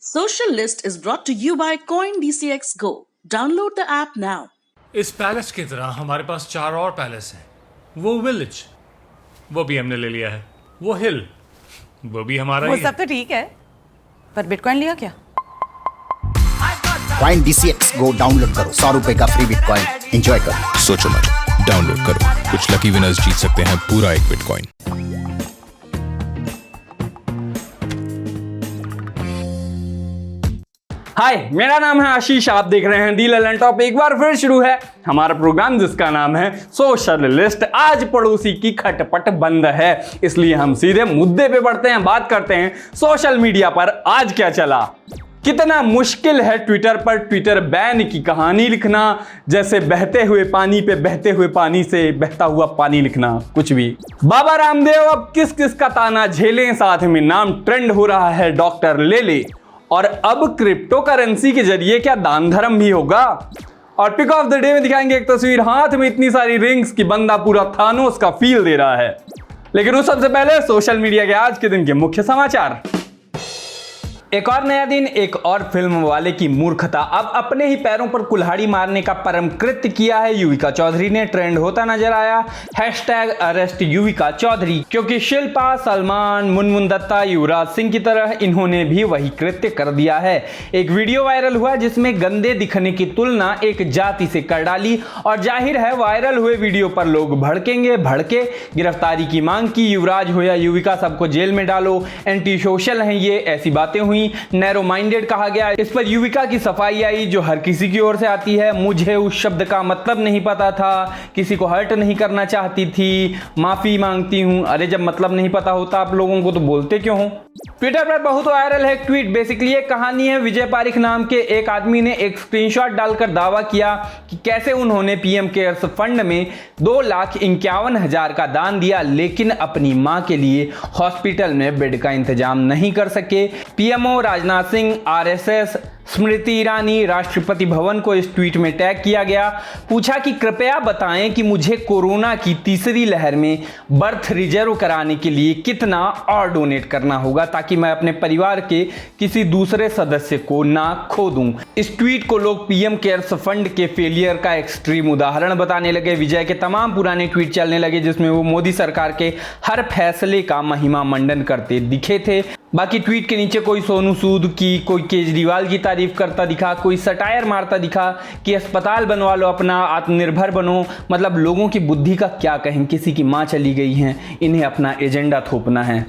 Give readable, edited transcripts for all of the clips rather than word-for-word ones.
Social List is brought to you by CoinDCX Go. Download the app now. इस palace की तरह हमारे पास 4 और पैलेस हैं। वो विलेज, वो भी हमने ले लिया है। वो हिल, वो भी हमारा वो ही सब तो ठीक है, पर बिटकॉइन लिया क्या? CoinDCX Go डाउनलोड करो, 100 रुपए का फ्री बिटकॉइन एंजॉय करो। सोचो मत, डाउनलोड करो, कुछ लकी विनर्स जीत सकते हैं पूरा 1 बिटकॉइन। हाय, मेरा नाम है आशीष, आप देख रहे हैं दी ललन टॉप। एक बार फिर शुरू है हमारा प्रोग्राम जिसका नाम है सोशल लिस्ट। आज पड़ोसी की खटपट बंद है, इसलिए हम सीधे मुद्दे पे बढ़ते हैं, बात करते हैं सोशल मीडिया पर आज क्या चला। कितना मुश्किल है ट्विटर पर ट्विटर बैन की कहानी लिखना, जैसे बहते हुए पानी पे बहते हुए पानी से बहता हुआ पानी लिखना, कुछ भी। बाबा रामदेव अब किस किस का ताना झेलें, साथ में नाम ट्रेंड हो रहा है डॉक्टर लेले, और अब क्रिप्टो करेंसी के जरिए क्या दान धर्म भी होगा। और पिक ऑफ द डे में दिखाएंगे एक तस्वीर, हाथ में इतनी सारी रिंग्स की बंदा पूरा थानोस का फील दे रहा है। लेकिन उस सबसे पहले सोशल मीडिया के आज के दिन के मुख्य समाचार। एक और नया दिन, एक और फिल्म वाले की मूर्खता। अब अपने ही पैरों पर कुल्हाड़ी मारने का परम कृत्य किया है युविका चौधरी ने। ट्रेंड होता नजर आया #अरेस्ट युविका चौधरी, क्योंकि शिल्पा, सलमान, मुनमुन दत्ता, युवराज सिंह की तरह इन्होंने भी वही कृत्य कर दिया है। एक वीडियो वायरल हुआ जिसमें गंदे दिखने की तुलना एक जाति से कर डाली, और जाहिर है वायरल हुए वीडियो पर लोग भड़केंगे। भड़के गिरफ्तारी की मांग की, युवराज हो या युविका सबको जेल में डालो, एंटी सोशल हैं ये, ऐसी बातें हुई। नैरो माइंडेड कहा गया। इस पर युविका की सफाई आई जो हर किसी की ओर से आती है। मुझे उस शब्द का मतलब नहीं पता था, किसी को हर्ट नहीं करना चाहती थी, माफी मांगती हूं। अरे जब मतलब नहीं पता होता आप लोगों को तो बोलते क्यों हो। ट्विटर पर बहुत वायरल है ट्वीट। बेसिकली एक कहानी है, विजय पारिक नाम के एक आदमी ने एक स्क्रीनशॉट डालकर दावा किया कि कैसे उन्होंने पीएम केयर्स फंड में 2,51,000 का दान दिया, लेकिन अपनी मां के लिए हॉस्पिटल में बेड का इंतजाम नहीं कर सके। पीएमओ राजनाथ सिंह, आरएसएस, स्मृति ईरानी, राष्ट्रपति भवन को इस ट्वीट में टैग किया गया। पूछा कि कृपया बताएं कि मुझे कोरोना की तीसरी लहर में बर्थ रिजर्व कराने के लिए कितना और डोनेट करना होगा, ताकि मैं अपने परिवार के किसी दूसरे सदस्य को ना खो दूं। इस ट्वीट को लोग पीएम केयर्स फंड के फेलियर का एक्सट्रीम उदाहरण बताने लगे। विजय के तमाम पुराने ट्वीट चलने लगे जिसमें वो मोदी सरकार के हर फैसले का महिमा मंडन करते दिखे थे। बाकी ट्वीट के नीचे कोई सोनू सूद की, कोई केजरीवाल की तारीफ करता दिखा, कोई सटायर मारता दिखा कि अस्पताल बनवा लो अपना, आत्मनिर्भर बनो। मतलब लोगों की बुद्धि का क्या कहें, किसी की मां चली गई है, इन्हें अपना एजेंडा थोपना है।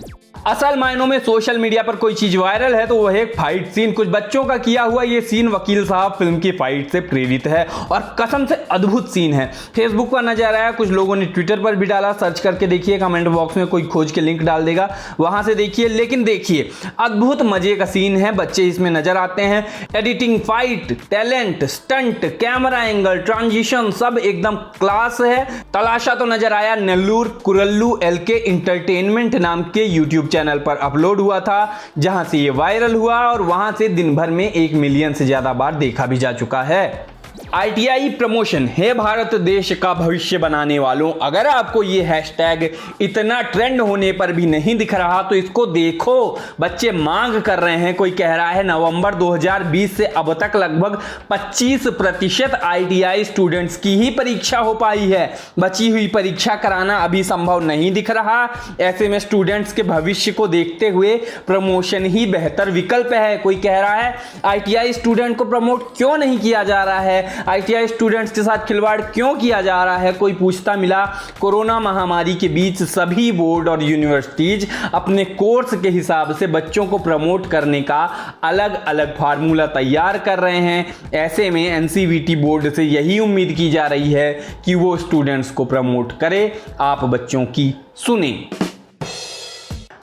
असल मायनों में सोशल मीडिया पर कोई चीज वायरल है तो वह एक फाइट सीन। कुछ बच्चों का किया हुआ ये सीन वकील साहब फिल्म की फाइट से प्रेरित है, और कसम से अद्भुत सीन है। फेसबुक पर नजर आया, कुछ लोगों ने ट्विटर पर भी डाला। सर्च करके देखिए, कमेंट बॉक्स में कोई खोज के लिंक डाल देगा, वहां से देखिए। लेकिन देखिए, अद्भुत मजे का सीन है, बच्चे इसमें नजर आते हैं। Editing, fight, talent, stunt, camera angle, transition सब एकदम क्लास है। तलाशा तो नजर आया नेल्लूर कुरल्लू LK एंटरटेनमेंट नाम के यूट्यूब चैनल पर अपलोड हुआ था, जहां से ये वायरल हुआ, और वहां से दिन भर में 1 मिलियन से ज्यादा बार देखा भी जा चुका है। ITI प्रमोशन है भारत देश का भविष्य बनाने वालों। अगर आपको ये हैशटैग इतना ट्रेंड होने पर भी नहीं दिख रहा तो इसको देखो। बच्चे मांग कर रहे हैं, कोई कह रहा है नवंबर 2020 से अब तक लगभग 25% ITI स्टूडेंट्स की ही परीक्षा हो पाई है। बची हुई परीक्षा कराना अभी संभव नहीं दिख रहा। ऐसे में स्टूडेंट्स के भविष्य को देखते हुए प्रमोशन ही बेहतर विकल्प है। कोई कह रहा है ITI स्टूडेंट को प्रमोट क्यों नहीं किया जा रहा है, ITI स्टूडेंट्स के साथ खिलवाड़ क्यों किया जा रहा है। कोई पूछता मिला। कोरोना महामारी के बीच सभी बोर्ड और यूनिवर्सिटीज अपने कोर्स के हिसाब से बच्चों को प्रमोट करने का अलग अलग फार्मूला तैयार कर रहे हैं। ऐसे में NCVT बोर्ड से यही उम्मीद की जा रही है कि वो स्टूडेंट्स को प्रमोट करे। आप बच्चों की सुने।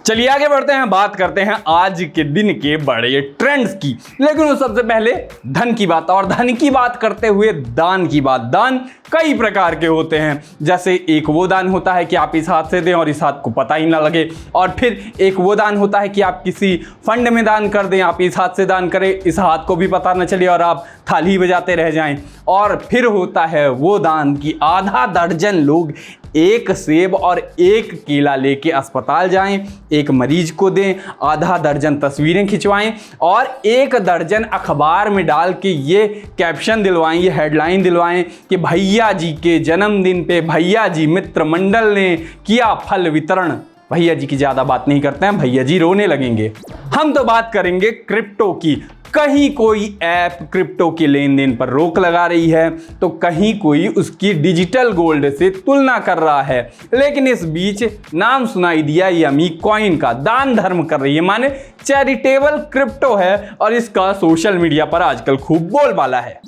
चलिए आगे बढ़ते हैं, बात करते हैं आज के दिन के बड़े ट्रेंड्स की। लेकिन उस सबसे पहले धन की बात, और धन की बात करते हुए दान की बात। दान कई प्रकार के होते हैं, जैसे एक वो दान होता है कि आप इस हाथ से दें और इस हाथ को पता ही ना लगे, और फिर एक वो दान होता है कि आप किसी फंड में दान कर दें, आप इस हाथ से दान करें, इस हाथ को भी पता न चले और आप थाली बजाते रह जाएं। और फिर होता है वो दान कि आधा दर्जन लोग एक सेब और एक केला लेके अस्पताल जाएं, एक मरीज को दें, आधा दर्जन तस्वीरें खिंचवाएं और 1 दर्जन अखबार में डाल के ये कैप्शन दिलवाएं, ये हेडलाइन दिलवाएं कि भैया जी के जन्मदिन पे भैया जी मित्र मंडल ने किया फल वितरण। भैया जी की ज़्यादा बात नहीं करते हैं, भैया जी रोने लगेंगे। हम तो बात करेंगे क्रिप्टो की। कहीं कोई ऐप क्रिप्टो के लेन देन पर रोक लगा रही है तो कहीं कोई उसकी डिजिटल गोल्ड से तुलना कर रहा है, लेकिन इस बीच नाम सुनाई दिया यमी कॉइन का। दान धर्म कर रही है, माने चैरिटेबल क्रिप्टो है और इसका सोशल मीडिया पर आजकल खूब बोलबाला है।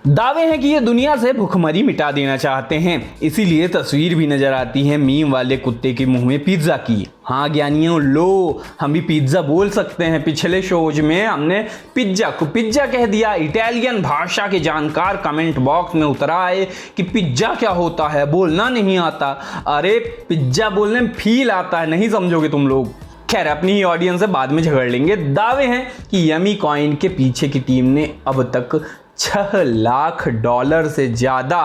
दावे हैं कि ये दुनिया से भुखमरी मिटा देना चाहते हैं, इसीलिए तस्वीर भी नजर आती है मीम वाले कुत्ते के मुंह में पिज्जा की। हाँ ज्ञानियों, लो हम भी पिज्जा बोल सकते हैं। पिछले शोज में हमने पिज्जा को पिज्जा कह दिया। इटालियन भाषा के जानकार कमेंट बॉक्स में उतर आए कि पिज्जा क्या होता है, बोलना नहीं आता। अरे पिज्जा बोलने में फील आता है, नहीं समझोगे तुम लोग। खैर अपनी ही ऑडियंस से बाद में झगड़ लेंगे। दावे हैं कि यमी कॉइन के पीछे की टीम ने अब तक $6 लाख से ज़्यादा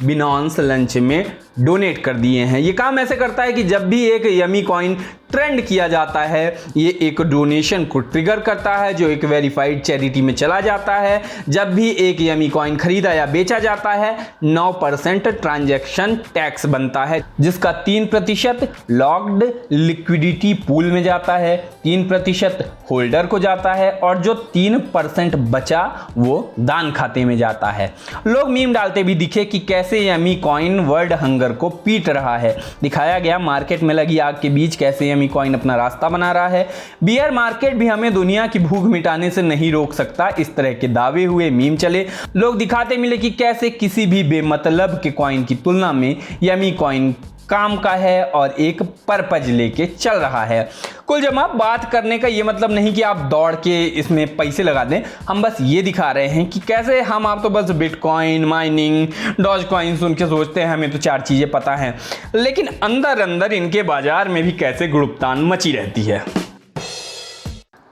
बिनॉन्स लंच में डोनेट कर दिए हैं। ये काम ऐसे करता है कि जब भी एक यमी कॉइन ट्रेंड किया जाता है, ये एक डोनेशन को ट्रिगर करता है जो एक वेरीफाइड चैरिटी में चला जाता है। जब भी एक यमी कॉइन खरीदा या बेचा जाता है 9% ट्रांजैक्शन टैक्स बनता है, जिसका 3% लॉक्ड लिक्विडिटी पूल में जाता है, 3% होल्डर को जाता है और जो 3% बचा वो दान खाते में जाता है। लोग मीम डालते भी दिखे कि कैसे यमी कॉइन वर्ल्ड हंगर को पीट रहा है। दिखाया गया मार्केट में लगी आग के बीच कैसे यमी कॉइन अपना रास्ता बना रहा है। बियर मार्केट भी हमें दुनिया की भूख मिटाने से नहीं रोक सकता, इस तरह के दावे हुए, मीम चले। लोग दिखाते मिले कि कैसे किसी भी बेमतलब के कॉइन की तुलना में यमी कॉइन काम का है और एक पर्पज लेके चल रहा है। कुल जमा बात करने का ये मतलब नहीं कि आप दौड़ के इसमें पैसे लगा दें। हम बस ये दिखा रहे हैं कि कैसे आप तो बस बिटकॉइन, माइनिंग, डॉज कॉइन सुन के सोचते हैं हमें तो 4 चीजें पता हैं, लेकिन अंदर अंदर इनके बाजार में भी कैसे गुड़ुपतान मची रहती है।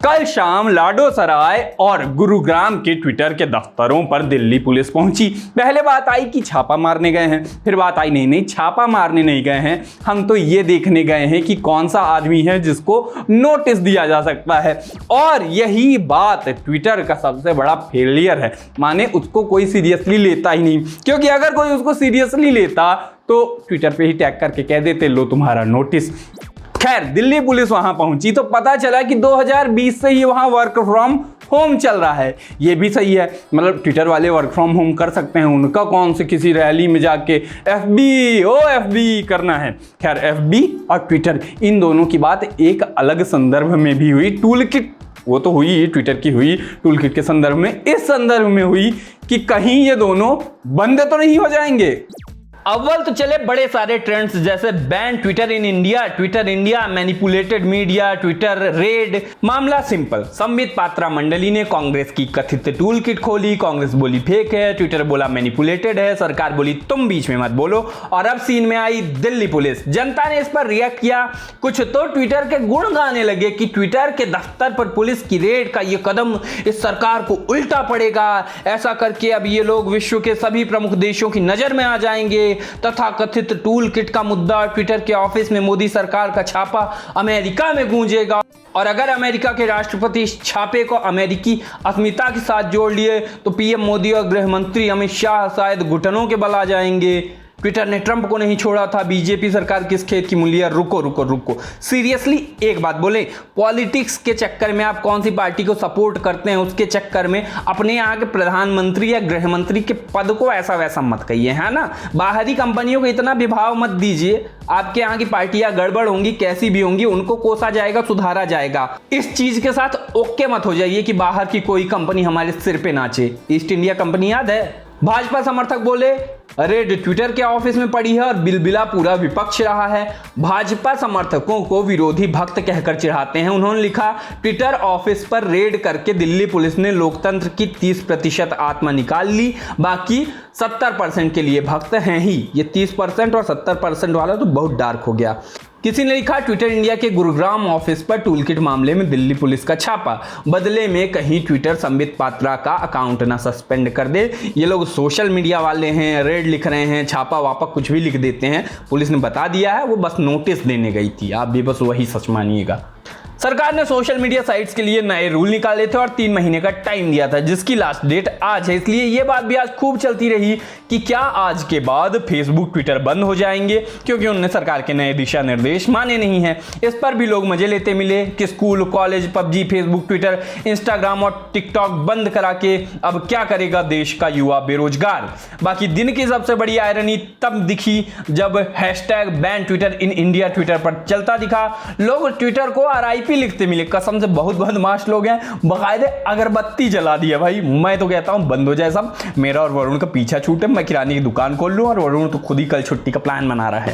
कल शाम लाडोसराय और गुरुग्राम के ट्विटर के दफ्तरों पर दिल्ली पुलिस पहुंची। पहले बात आई कि छापा मारने गए हैं, फिर बात आई नहीं छापा मारने नहीं गए हैं, हम तो ये देखने गए हैं कि कौन सा आदमी है जिसको नोटिस दिया जा सकता है। और यही बात ट्विटर का सबसे बड़ा फेलियर है, माने उसको कोई सीरियसली लेता ही नहीं, क्योंकि अगर कोई उसको सीरियसली लेता तो ट्विटर पे ही टैग करके कह देते लो तुम्हारा नोटिस। खैर दिल्ली पुलिस वहां पहुंची तो पता चला कि 2020 से ही वहां वर्क फ्रॉम होम चल रहा है। ये भी सही है, मतलब ट्विटर वाले वर्क फ्रॉम होम कर सकते हैं, उनका कौन से किसी रैली में जाके एफबी करना है। खैर एफबी और ट्विटर इन दोनों की बात एक अलग संदर्भ में भी हुई। टूल किट वो तो हुई, ट्विटर की हुई टूल किट के संदर्भ में, इस संदर्भ में हुई कि कहीं ये दोनों बंद तो नहीं हो जाएंगे। अव्वल तो चले बड़े सारे ट्रेंड्स जैसे ban Twitter in India, Twitter India, manipulated media, Twitter red. मामला सिंपल, संबित पात्रा मंडली ने कांग्रेस की कथित टूल किट खोली, कांग्रेस बोली फेक है, ट्विटर बोला मैनिपुलेटेड है, सरकार बोली तुम बीच में मत बोलो, और अब सीन में आई दिल्ली पुलिस। जनता ने इस पर रिएक्ट किया, कुछ तो ट्विटर के गुण गाने लगे कि ट्विटर के दफ्तर पर पुलिस की रेड का ये कदम इस सरकार को उल्टा पड़ेगा, ऐसा करके अब ये लोग विश्व के सभी प्रमुख देशों की नजर में आ जाएंगे। तथा कथित टूल किट का मुद्दा, ट्विटर के ऑफिस में मोदी सरकार का छापा अमेरिका में गूंजेगा, और अगर अमेरिका के राष्ट्रपति इस छापे को अमेरिकी अस्मिता के साथ जोड़ लिए तो पीएम मोदी और गृह मंत्री अमित शाह शायद घुटनों के बल आ जाएंगे। ट्विटर ने ट्रंप को नहीं छोड़ा था, बीजेपी सरकार किस खेत की मूलिया। रुको सीरियसली एक बात बोले, पॉलिटिक्स के चक्कर में आप कौन सी पार्टी को सपोर्ट करते हैं उसके चक्कर में अपने यहाँ के प्रधानमंत्री या गृह मंत्री के पद को ऐसा वैसा मत कहिए, है ना। बाहरी कंपनियों को इतना विभाव मत दीजिए, आपके यहाँ की पार्टियां गड़बड़ होंगी, कैसी भी होंगी, उनको कोसा जाएगा, सुधारा जाएगा। इस चीज के साथ ओके मत हो जाइए कि बाहर की कोई कंपनी हमारे सिर पे नाचे। ईस्ट इंडिया कंपनी याद है, भाजपा समर्थक बोले रेड ट्विटर के ऑफिस में पड़ी है और बिलबिला पूरा विपक्ष रहा है। भाजपा समर्थकों को विरोधी भक्त कहकर चिढ़ाते हैं। उन्होंने लिखा, ट्विटर ऑफिस पर रेड करके दिल्ली पुलिस ने लोकतंत्र की 30% आत्मा निकाल ली, बाकी 70% के लिए भक्त हैं ही। ये 30% और 70% वाला तो बहुत डार्क हो गया। किसी ने लिखा, ट्विटर इंडिया के गुरुग्राम ऑफिस पर टूलकिट मामले में दिल्ली पुलिस का छापा, बदले में कहीं ट्विटर संबित पात्रा का अकाउंट ना सस्पेंड कर दे। ये लोग सोशल मीडिया वाले हैं, रेड लिख रहे हैं, छापा वापा कुछ भी लिख देते हैं। पुलिस ने बता दिया है, वो बस नोटिस देने गई थी, आप भी बस वही सच मानिएगा। सरकार ने सोशल मीडिया साइट्स के लिए नए रूल निकाले थे और 3 महीने का टाइम दिया था, जिसकी लास्ट डेट आज है। इसलिए ये बात भी आज खूब चलती रही कि क्या आज के बाद फेसबुक ट्विटर बंद हो जाएंगे, क्योंकि उनने सरकार के नए दिशा निर्देश माने नहीं हैं। इस पर भी लोग मजे लेते मिले कि school, college, PUBG, Facebook, Twitter, Instagram और टिकटॉक बंद करा के अब क्या करेगा देश का युवा बेरोजगार। बाकी दिन की सबसे बड़ी आयरनी तब दिखी जब #ban Twitter in India Twitter पर चलता दिखा। लोग ट्विटर को RIP लिखते मिले, कसम से बहुत बदमाश लोग हैं, बकायदे अगरबत्ती जला दी है भाई। मैं तो कहता हूं बंद हो जाए सब, मेरा और वरुण का पीछा छूटे, मैं किराने की दुकान खोल लूं और वरुण तो खुद ही कल छुट्टी का प्लान बना रहा है।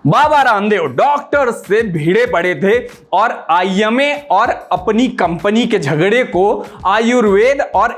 बाबा रामदेव डॉक्टर से भिड़े पड़े थे और IMA और अपनी कंपनी के झगड़े को आयुर्वेद और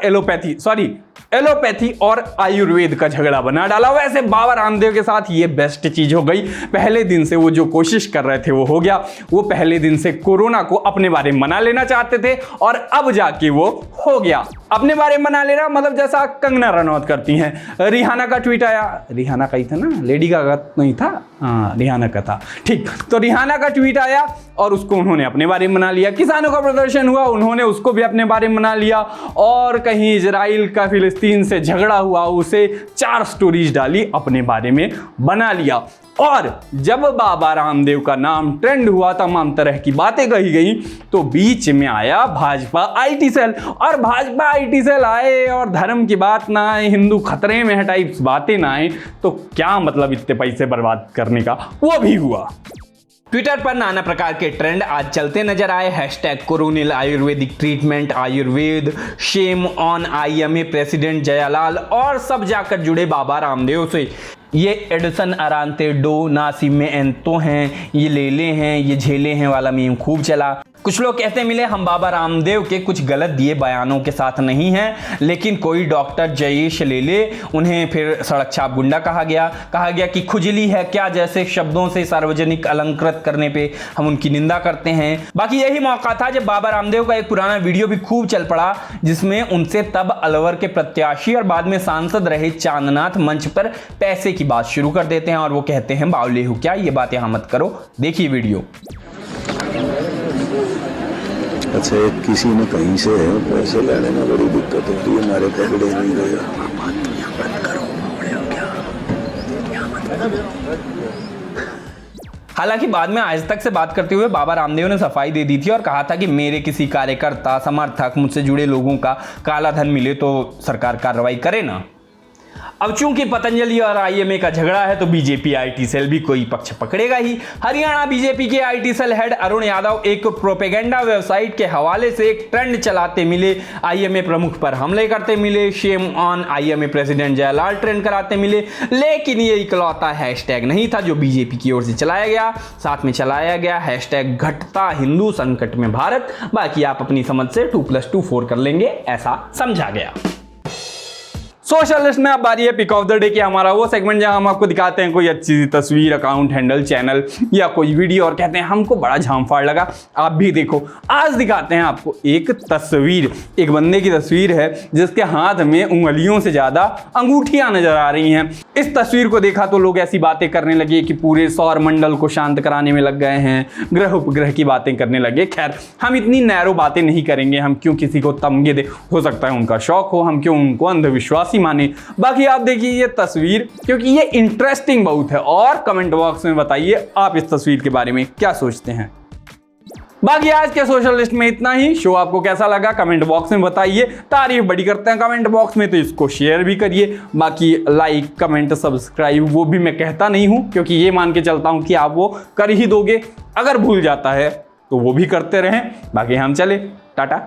एलोपैथी और आयुर्वेद का झगड़ा बना डाला। वैसे बाबा रामदेव के साथ ये बेस्ट चीज हो गई, पहले दिन से वो जो कोशिश कर रहे थे वो हो गया। वो पहले दिन से कोरोना को अपने बारे में मना लेना चाहते थे और अब जाके वो हो गया। अपने बारे में मना लेना मतलब जैसा कंगना रनौत करती हैं। रिहाना का ट्वीट आया, रिहाना का ही था ना, लेडी गागा नहीं था, हाँ रिहाना का था, ठीक। तो रिहाना का ट्वीट आया और उसको उन्होंने अपने बारे में मना लिया। किसानों का प्रदर्शन हुआ, उन्होंने उसको भी अपने बारे में मना लिया। और कहीं इजराइल का फिलिस्तीन से झगड़ा हुआ, उसे 4 स्टोरीज डाली, अपने बारे में बना लिया। और जब बाबा रामदेव का नाम ट्रेंड हुआ, तमाम तरह की बातें कही गई, तो बीच में आया भाजपा IT सेल। और भाजपा IT सेल आए और धर्म की बात ना आए, हिंदू खतरे में है टाइप्स बातें ना आए, तो क्या मतलब इतने पैसे बर्बाद करने का, वो भी हुआ। ट्विटर पर नाना प्रकार के ट्रेंड आज चलते नजर आए। #Coronil Ayurvedic treatment, Ayurveda, Shem on IMA president Jayalal और सब जाकर जुड़े बाबा रामदेव से। ये एडिसन अरांते डो नासिमे एंतो हैं, ये लेले हैं, ये झेले हैं वाला मीम खूब चला। कुछ लोग कहते मिले हम बाबा रामदेव के कुछ गलत दिए बयानों के साथ नहीं हैं, लेकिन कोई डॉक्टर जयेश लेले, उन्हें फिर सड़क छाप गुंडा कहा गया कि खुजली है क्या जैसे शब्दों से सार्वजनिक अलंकृत करने पे हम उनकी निंदा करते हैं। बाकी यही मौका था जब बाबा रामदेव का एक पुराना वीडियो भी खूब चल पड़ा, जिसमें उनसे तब अलवर के प्रत्याशी और बाद में सांसद रहे चांदनाथ मंच पर पैसे की बात शुरू कर देते हैं और वो कहते हैं बावले हो क्या, ये बात यहां मत करो, देखिए वीडियो। अच्छा, किसी ने कहीं से पैसे लेने में बड़ी दिक्कत होती है, हमारे पकड़े नहीं गया। हालांकि बाद में आज तक से बात करते हुए बाबा रामदेव ने सफाई दे दी थी और कहा था कि मेरे किसी कार्यकर्ता, समर्थक, मुझसे जुड़े लोगों का काला धन मिले तो सरकार कार्रवाई करे ना। अब चूंकि पतंजलि और IMA का झगड़ा है तो बीजेपी IT सेल भी कोई पक्ष पकड़ेगा ही। हरियाणा बीजेपी के IT cell head Arun Yadav एक प्रोपेगेंडा वेबसाइट के हवाले से एक ट्रेंड चलाते मिले, IMA प्रमुख पर हमले करते मिले, shame on IMA president Jayalal trend कराते मिले। लेकिन ये इकलौता हैशटैग नहीं था जो बीजेपी की ओर से चलाया गया, साथ में चलाया गया #घटता हिंदू संकट में भारत। बाकी आप अपनी समझ से 2+2 4 कर लेंगे, ऐसा समझा गया। सोशलिस्ट में अब बारी है पिक ऑफ द डे की, हमारा वो सेगमेंट जहां हम आपको दिखाते हैं कोई अच्छी सी तस्वीर, अकाउंट हैंडल, चैनल या कोई वीडियो और कहते हैं हमको बड़ा झांफाड़ लगा, आप भी देखो। आज दिखाते हैं आपको एक तस्वीर, एक बंदे की तस्वीर है जिसके हाथ में उंगलियों से ज्यादा अंगूठियां नजर आ रही हैं। इस तस्वीर को देखा तो लोग ऐसी बातें करने लगे कि पूरे सौर मंडल को शांत कराने में लग गए हैं, ग्रह उपग्रह की बातें करने लगे। खैर, हम इतनी नैरो बातें नहीं करेंगे, हम क्यों किसी को तमगे दे, हो सकता है उनका शौक हो, हम क्यों उनको अंधविश्वासी माने। बाकी आप देखिए ये तस्वीर, क्योंकि ये इंटरेस्टिंग बहुत है, और कमेंट बॉक्स में बताइए आप इस तस्वीर के बारे में क्या सोचते हैं। बाकी आज के सोशलिस्ट में इतना ही। शो आपको कैसा लगा कमेंट बॉक्स में बताइए, तारीफ बड़ी करते हैं कमेंट बॉक्स में तो इसको शेयर भी करिए। बाकी लाइक, कमेंट, सब्सक्राइब वो भी मैं कहता नहीं हूं, क्योंकि ये मान के चलता हूं कि आप वो कर ही दोगे। अगर भूल जाता है तो वो भी करते रहें। बाकी हम चले, टाटा।